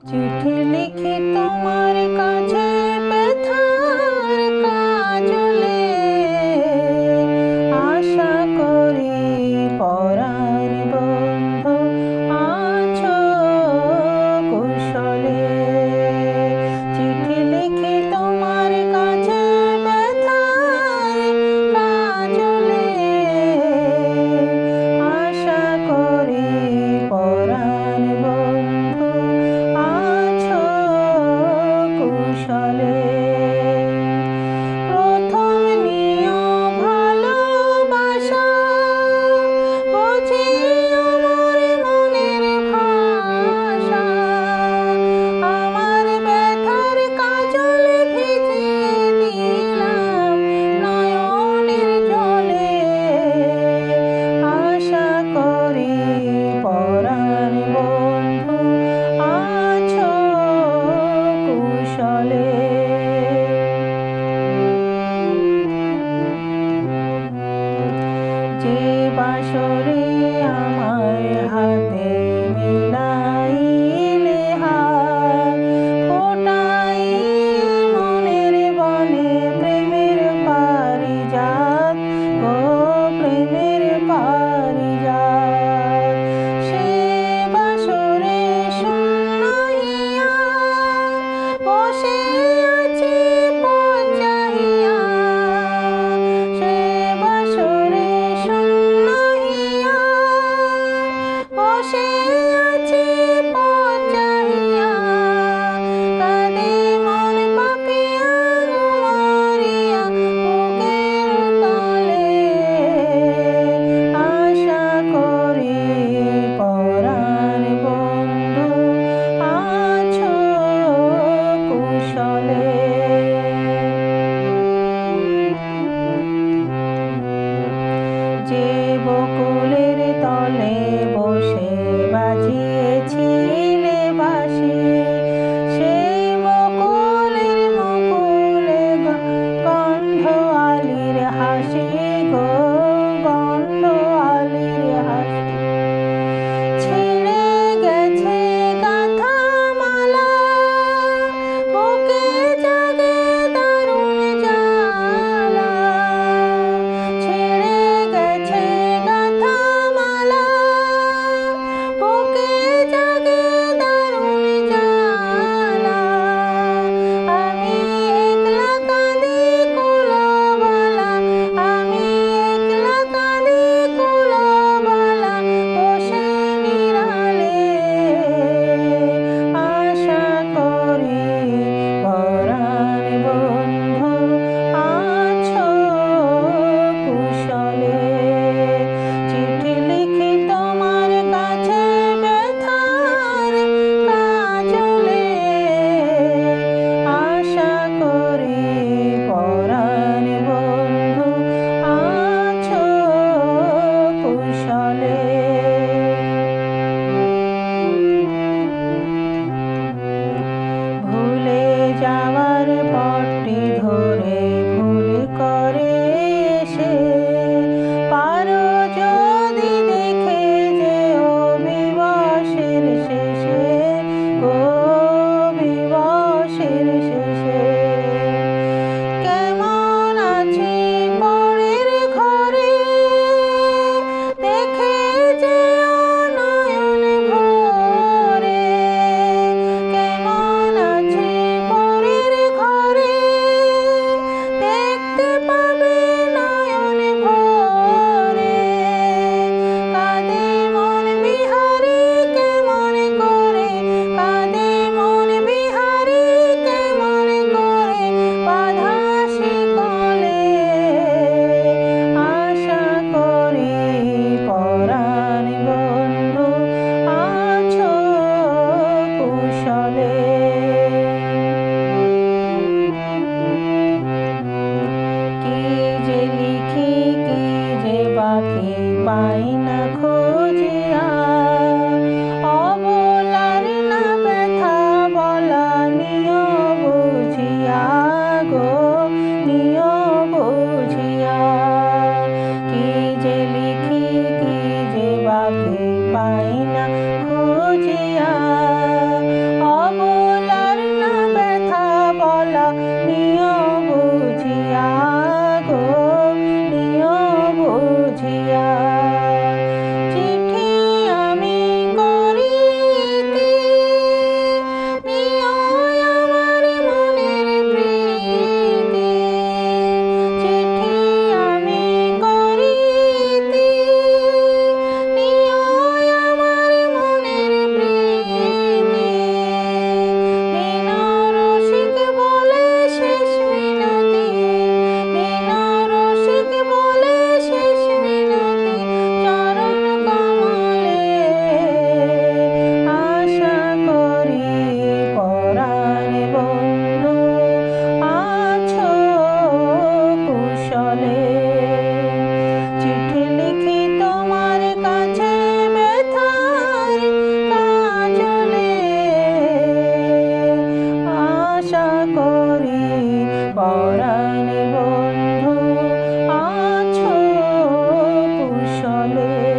চিঠি লিখি তোমার কাছে ব্যথার কাজলে, আশা করি পরাণ বন্ধু আছো কুশলে। চিঠি লিখি তোমার কাছে ব্যথার কাজলে, আশা করি পরাণ পাই না খুঁজিয়া, অবলার না ব্যথা বলা নিয় বুঝিয়া গো, নিয় বুঝিয়া। চিঠি আমি করিতে নিয় আমার মনের প্রীতি, চিঠি আমি করিতে নিয় আমার মনের প্রীতি। দীন রসিক বলে শেষ মিনতি, দীন রসিক বলে শেষ মিনতি, চরণ কমলে আশা করি পরাণ বন্ধু আছো কুশলে। চিঠি লিখি তোমার কাছে ব্যথার কাজলে, আশা করি পরাণ বন্ধু আছো কুশলে।